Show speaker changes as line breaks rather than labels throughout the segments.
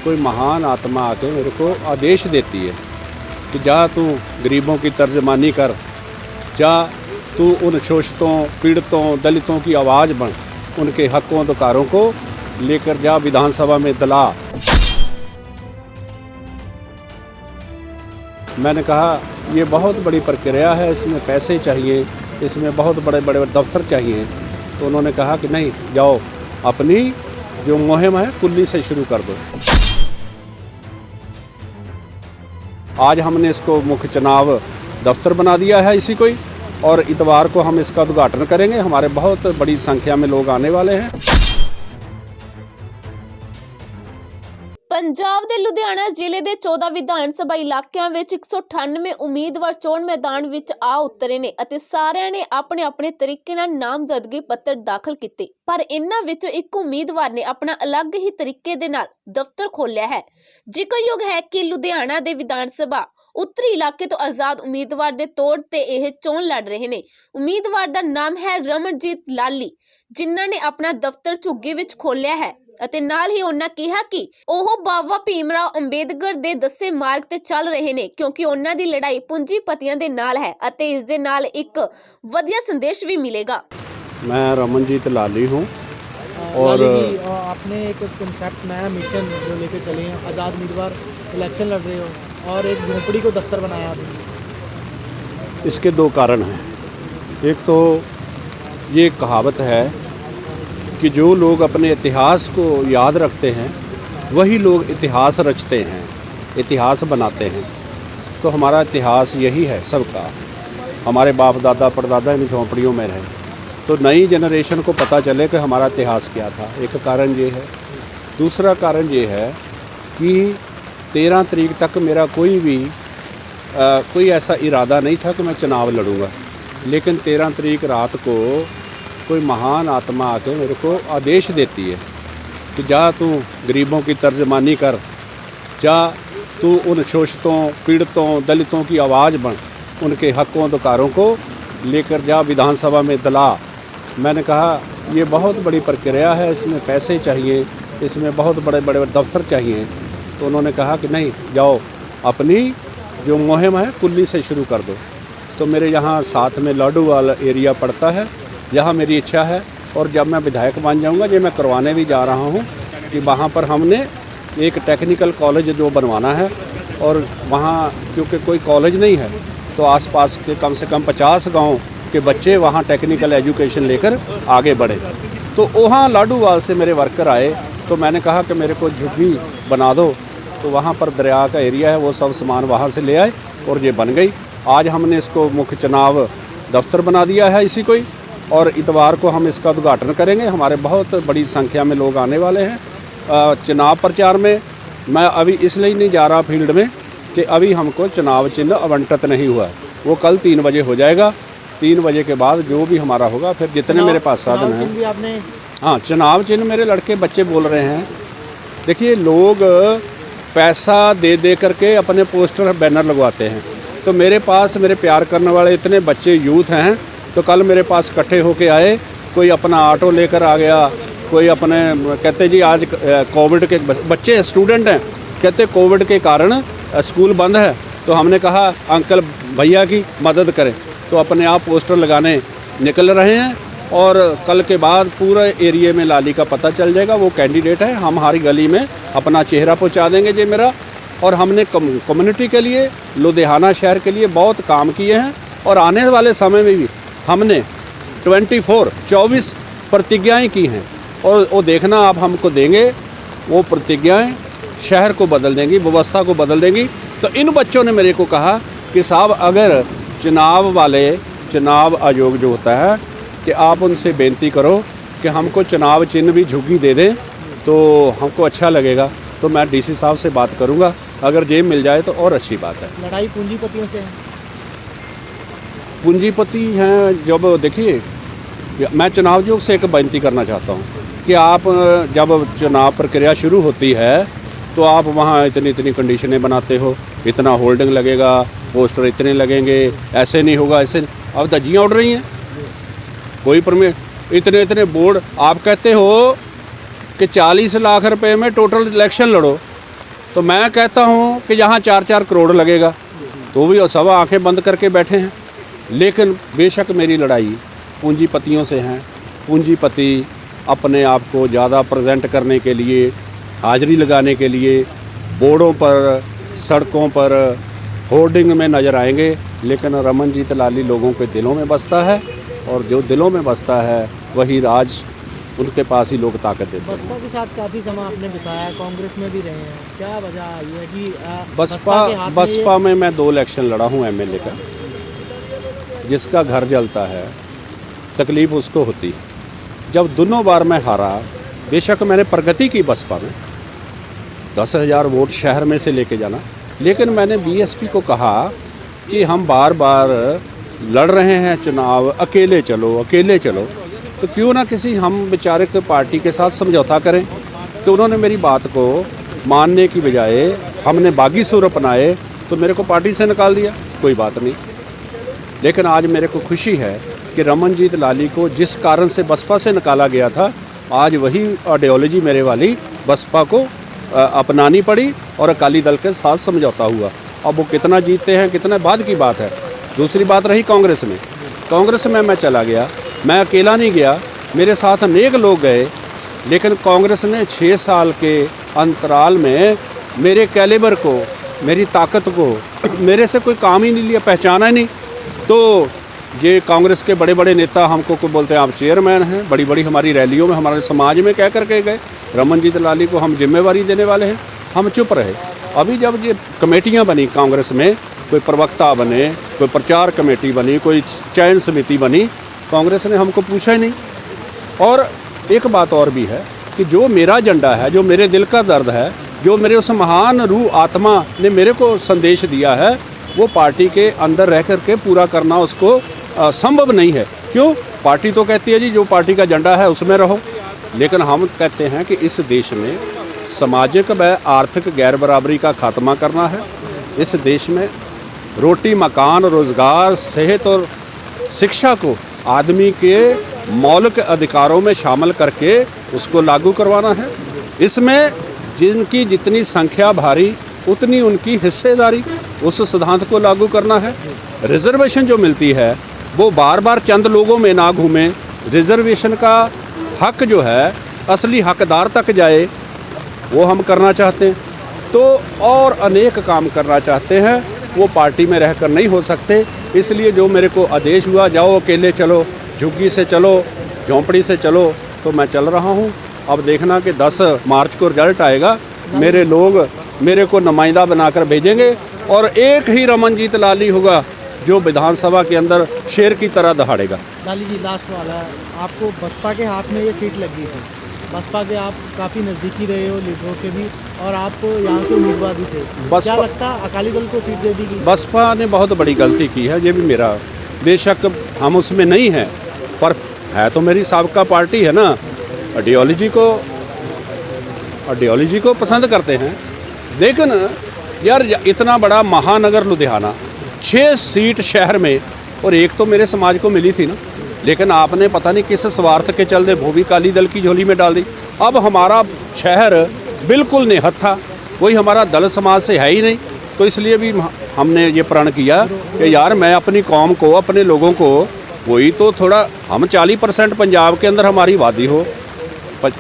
कोई महान आत्मा आके मेरे को आदेश देती है कि जा तू गरीबों की तर्जमानी कर, जा तू उन शोषितों, पीड़ितों, दलितों की आवाज़ बन, उनके हकों अधिकारों को लेकर जा विधानसभा में दला। मैंने कहा ये बहुत बड़ी प्रक्रिया है, इसमें पैसे चाहिए, इसमें बहुत बड़े बड़े दफ्तर चाहिए। तो उन्होंने कहा कि नहीं, जाओ अपनी जो मुहिम है कुल्ली से शुरू कर दो। आज हमने इसको मुख्य चुनाव दफ्तर बना दिया है इसी को ही, और इतवार को हम इसका उद्घाटन करेंगे। हमारे बहुत बड़ी संख्या में लोग आने वाले हैं।
पंजाब ਦੇ ਲੁਧਿਆਣਾ ਜ਼ਿਲ੍ਹੇ ਦੇ 14 ਵਿਧਾਨ ਸਭਾ ਇਲਾਕਿਆਂ ਵਿੱਚ 198 ਉਮੀਦਵਾਰ ਚੋਣ ਮੈਦਾਨ ਵਿੱਚ ਆ ਉਤਰੇ ਨੇ ਅਤੇ ਸਾਰਿਆਂ ਨੇ ਆਪਣੇ ਤਰੀਕੇ ਨਾਲ ਨਾਮਜ਼ਦਗੀ ਪੱਤਰ ਦਾਖਲ ਕੀਤੇ। ਪਰ ਇਹਨਾਂ ਵਿੱਚੋਂ ਇੱਕ ਉਮੀਦਵਾਰ ਨੇ ਆਪਣਾ ਅਲੱਗ ਹੀ ਤਰੀਕੇ ਦੇ ਨਾਲ ਦਫ਼ਤਰ ਖੋਲ੍ਹਿਆ ਹੈ। ਜ਼ਿਕਰਯੋਗ ਹੈ ਕਿ ਲੁਧਿਆਣਾ ਦੇ ਵਿਧਾਨ ਸਭਾ ਉੱਤਰੀ ਇਲਾਕੇ ਤੋਂ ਆਜ਼ਾਦ ਉਮੀਦਵਾਰ ਦੇ ਤੌਰ ਤੇ ਇਹ ਚੋਣ ਲੜ ਰਹੇ ਨੇ। ਉਮੀਦਵਾਰ ਦਾ ਨਾਮ ਹੈ ਰਮਨਜੀਤ ਲਾਲੀ, ਜਿਨ੍ਹਾਂ ਨੇ ਆਪਣਾ ਦਫ਼ਤਰ ਝੁੱਗੀ ਵਿੱਚ ਖੋਲ੍ਹਿਆ ਹੈ ਅਤੇ ਨਾਲ ਹੀ ਉਹਨਾਂ ਕਿਹਾ ਕਿ ਉਹ ਬਾਬਾ ਭੀਮ ਰਾਓ ਅੰਬੇਦਕਰ ਦੇ ਦੱਸੇ ਮਾਰਗ ਤੇ ਚੱਲ ਰਹੇ ਨੇ, ਕਿਉਂਕਿ ਉਹਨਾਂ ਦੀ ਲੜਾਈ ਪੂੰਜੀਪਤੀਆਂ ਦੇ ਨਾਲ ਹੈ ਅਤੇ ਇਸ ਦੇ ਨਾਲ ਇੱਕ ਵਧੀਆ ਸੰਦੇਸ਼ ਵੀ ਮਿਲੇਗਾ।
मैं रमनजीत लाली हूँ
और आपने एक कंसेप्ट नया मिशन जो लेके चले हैं, आज़ाद उम्मीदवार इलेक्शन लड़ रहे हो और एक झोंपड़ी को दफ्तर बनाया आपने।
इसके दो कारण हैं। एक तो ये कहावत है कि जो लोग अपने इतिहास को याद रखते हैं वही लोग इतिहास रचते हैं, इतिहास बनाते हैं। तो हमारा इतिहास यही है सबका। हमारे बाप दादा परदादा इन झोंपड़ियों में रहे, तो नई जनरेशन को पता चले कि हमारा इतिहास क्या था। एक कारण ये है। दूसरा कारण ये है कि 13 तारीख तक मेरा कोई ऐसा इरादा नहीं था कि मैं चुनाव लड़ूंगा, लेकिन 13 तारीख रात को कोई महान आत्मा आके मेरे को आदेश देती है कि जा तू गरीबों की तर्जमानी कर, जा तू उन शोषितों, पीड़ितों, दलितों की आवाज़ बन, उनके हकों अधिकारों को लेकर जा विधानसभा में दला। मैंने कहा ये बहुत बड़ी प्रक्रिया है, इसमें पैसे चाहिए, इसमें बहुत बड़े बड़े दफ्तर चाहिए। तो उन्होंने कहा कि नहीं, जाओ अपनी जो मुहिम है कुल्ली से शुरू कर दो। तो मेरे यहाँ साथ में लाडूवाल एरिया पड़ता है, यहाँ मेरी इच्छा है और जब मैं विधायक बन जाऊँगा, ये मैं करवाने भी जा रहा हूँ कि वहाँ पर हमने एक टेक्निकल कॉलेज जो बनवाना है, और वहाँ क्योंकि कोई कॉलेज नहीं है तो आसपास के कम से कम 50 गांव के बच्चे वहाँ टेक्निकल एजुकेशन लेकर आगे बढ़े। तो वहाँ लाडूवाल से मेरे वर्कर आए, तो मैंने कहा कि मेरे को झुग्गी बना दो। तो वहाँ पर दरिया का एरिया है, वो सब सामान वहाँ से ले आए और ये बन गई। आज हमने इसको मुख्य चुनाव दफ्तर बना दिया है इसी को ही, और इतवार को हम इसका उद्घाटन करेंगे। हमारे बहुत बड़ी संख्या में लोग आने वाले हैं। चुनाव प्रचार में मैं अभी इसलिए नहीं जा रहा फील्ड में कि अभी हमको चुनाव चिन्ह आवंटित नहीं हुआ, वो कल 3 बजे हो जाएगा। 3 बजे के बाद जो भी हमारा होगा, फिर जितने मेरे पास साधन हैं।
आपने
हाँ, चुनाव चिन्ह मेरे लड़के बच्चे बोल रहे हैं। देखिए, लोग पैसा दे करके अपने पोस्टर बैनर लगवाते हैं, तो मेरे पास मेरे प्यार करने वाले इतने बच्चे यूथ हैं। तो कल मेरे पास इकट्ठे होके आए, कोई अपना ऑटो लेकर आ गया, कोई अपने कहते जी आज कोविड के बच्चे स्टूडेंट हैं, कहते कोविड के कारण स्कूल बंद है। तो हमने कहा अंकल भैया की मदद करें, तो अपने आप पोस्टर लगाने निकल रहे हैं। और कल के बाद पूरे एरिया में लाली का पता चल जाएगा, वो कैंडिडेट है। हम हमारी गली में अपना चेहरा पहुंचा देंगे जी मेरा। और हमने कम्युनिटी के लिए, लुधियाना शहर के लिए बहुत काम किए हैं, और आने वाले समय में भी हमने 24 प्रतिज्ञाएँ की हैं, और वो देखना आप हमको देंगे, वो प्रतिज्ञाएँ शहर को बदल देंगी, व्यवस्था को बदल देंगी। तो इन बच्चों ने मेरे को कहा कि साहब अगर चुनाव आयोग जो होता है, कि आप उनसे बेनती करो कि हमको चुनाव चिन्ह भी झुग्गी दे दें तो हमको अच्छा लगेगा। तो मैं डीसी साहब से बात करूंगा, अगर ये मिल जाए तो और अच्छी बात है।
लड़ाई पूंजीपतियों से है।
पूंजीपति हैं जब, देखिए मैं चुनाव आयोग से एक बेनती करना चाहता हूँ कि आप जब चुनाव प्रक्रिया शुरू होती है तो आप वहाँ इतनी कंडीशनें बनाते हो, इतना होल्डिंग लगेगा, पोस्टर इतने लगेंगे, ऐसे नहीं होगा, ऐसे नहीं। अब धज्जियाँ उड़ रही हैं, कोई परमिट इतने बोर्ड। आप कहते हो कि 40 लाख रुपए में टोटल इलेक्शन लड़ो, तो मैं कहता हूँ कि यहाँ 4-4 करोड़ लगेगा तो भी सब आंखें बंद करके बैठे हैं। लेकिन बेशक मेरी लड़ाई पूंजीपतियों से है। पूंजीपति अपने आप को ज़्यादा प्रेजेंट करने के लिए, हाजिरी लगाने के लिए बोर्डों पर, सड़कों पर, होर्डिंग में नज़र आएंगे, लेकिन रमनजीत लाली लोगों के दिलों में बसता है और जो दिलों में बसता है वही राज उनके पास ही लोग ताकत देते हैं।
बसपा के साथ काफ़ी समय आपने बिताया, कांग्रेस में भी रहे हैं, क्या वजह ये है कि
बसपा में मैं 2 इलेक्शन लड़ा हूँ एमएलए का। जिसका घर जलता है तकलीफ़ उसको होती है। जब दोनों बार मैं हारा, बेशक मैंने प्रगति की बसपा में 10,000 वोट शहर में से लेके जाना, लेकिन मैंने बीएसपी को कहा कि हम बार बार लड़ रहे हैं चुनाव, अकेले चलो, तो क्यों ना किसी हम बेचारे के पार्टी के साथ समझौता करें। तो उन्होंने मेरी बात को मानने की बजाय हमने बागी सुर अपनाए तो मेरे को पार्टी से निकाल दिया। कोई बात नहीं, लेकिन आज मेरे को खुशी है कि रमनजीत लाली को जिस कारण से बसपा से निकाला गया था, आज वही आइडियोलॉजी मेरे वाली बसपा को अपनानी पड़ी और अकाली दल के साथ समझौता हुआ। अब वो कितना जीतते हैं, कितना बाद की बात है। दूसरी बात रही कांग्रेस में मैं चला गया, मैं अकेला नहीं गया, मेरे साथ अनेक लोग गए, लेकिन कांग्रेस ने 6 साल के अंतराल में मेरे कैलिबर को, मेरी ताकत को, मेरे से कोई काम ही नहीं लिया, पहचाना ही नहीं। तो ये कांग्रेस के बड़े बड़े नेता हमको को बोलते हैं आप चेयरमैन हैं, बड़ी बड़ी हमारी रैलियों में, हमारे समाज में कह करके गए रमनजीत लाली को हम जिम्मेवारी देने वाले हैं। हम चुप रहे। अभी जब ये कमेटियां बनी कांग्रेस में, कोई प्रवक्ता बने, कोई प्रचार कमेटी बनी, कोई चयन समिति बनी, कांग्रेस ने हमको पूछा ही नहीं। और एक बात और भी है कि जो मेरा एजेंडा है, जो मेरे दिल का दर्द है, जो मेरे उस महान रूह आत्मा ने मेरे को संदेश दिया है, वो पार्टी के अंदर रह कर के पूरा करना उसको संभव नहीं है। क्यों? पार्टी तो कहती है जी जो पार्टी का एजेंडा है उसमें रहो, लेकिन हम कहते हैं कि इस देश में सामाजिक व आर्थिक गैर बराबरी का खात्मा करना है। इस देश में रोटी, मकान, रोज़गार, सेहत और शिक्षा को आदमी के मौलिक अधिकारों में शामिल करके उसको लागू करवाना है। इसमें जिनकी जितनी संख्या भारी उतनी उनकी हिस्सेदारी, उस सिद्धांत को लागू करना है। रिजर्वेशन जो मिलती है वो बार बार चंद लोगों में ना घूमे, रिजर्वेशन का हक जो है असली हकदार तक जाए, वो हम करना चाहते हैं। तो और अनेक काम करना चाहते हैं, वो पार्टी में रहकर नहीं हो सकते। इसलिए जो मेरे को आदेश हुआ, जाओ अकेले चलो, झुग्गी से चलो, झोंपड़ी से चलो, तो मैं चल रहा हूँ। अब देखना कि 10 मार्च को रिजल्ट आएगा, मेरे लोग मेरे को नुमाइंदा बनाकर भेजेंगे और एक ही रमनजीत लाली होगा जो विधानसभा के अंदर शेर की तरह दहाड़ेगा।
लाली जी, लास्ट वाला है, आपको बसपा के हाथ में ये सीट लगी थी, बसपा के आप काफ़ी नज़दीकी रहे हो लीडरों के भी, और आप यहाँ से उम्मीदवार भी थे, क्या लगता है अकाली दल को सीट दे दी गई?
बसपा ने बहुत बड़ी गलती की है, ये भी मेरा, बेशक हम उसमें नहीं हैं, पर है तो मेरी साबका पार्टी है ना। आइडियोलॉजी को पसंद करते हैं, लेकिन यार इतना बड़ा महानगर लुधियाना, 6 सीट शहर में, और एक तो मेरे समाज को मिली थी ना, लेकिन आपने पता नहीं किस स्वार्थ के चलते वो भी अकाली दल की झोली में डाल दी। अब हमारा शहर बिल्कुल निहत्था था, कोई हमारा दल समाज से है ही नहीं। तो इसलिए भी हमने ये प्रण किया कि यार मैं अपनी कौम को, अपने लोगों को, वही तो थोड़ा, हम 40% पंजाब के अंदर हमारी आबादी हो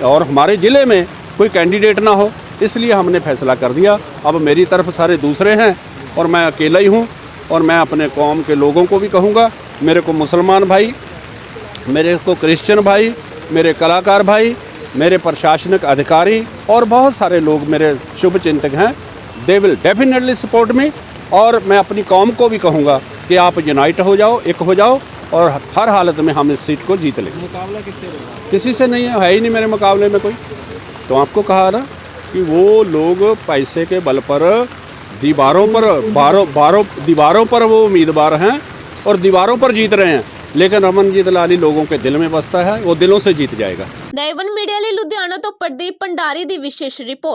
और हमारे ज़िले में कोई कैंडिडेट ना हो, इसलिए हमने फैसला कर दिया। अब मेरी तरफ सारे दूसरे हैं और मैं अकेला ही हूँ। और मैं अपने कौम के लोगों को भी कहूँगा, मेरे को मुसलमान भाई, मेरे को क्रिश्चियन भाई, मेरे कलाकार भाई, मेरे प्रशासनिक अधिकारी और बहुत सारे लोग मेरे शुभ चिंतक हैं, they will definitely support me. और मैं अपनी कौम को भी कहूँगा कि आप यूनाइट हो जाओ, एक हो जाओ, और हर हालत में हम इस सीट को जीत लेंगे।
मुकाबला किससे होगा?
किसी से नहीं है ही नहीं मेरे मुकाबले में कोई। तो आपको कहा ना कि वो लोग पैसे के बल पर दीवारों पर वो उम्मीदवार हैं और दीवारों पर जीत रहे हैं, लेकिन रमनजीत लाली लोगों के दिल में बसता है, वो दिलों से जीत जाएगा।
ਨਵਨ ਮੀਡੀਆ ਲਈ ਲੁਧਿਆਣਾ ਤੋਂ ਪ੍ਰਦੀਪ ਭੰਡਾਰੀ ਦੀ ਵਿਸ਼ੇਸ਼ ਰਿਪੋਰਟ।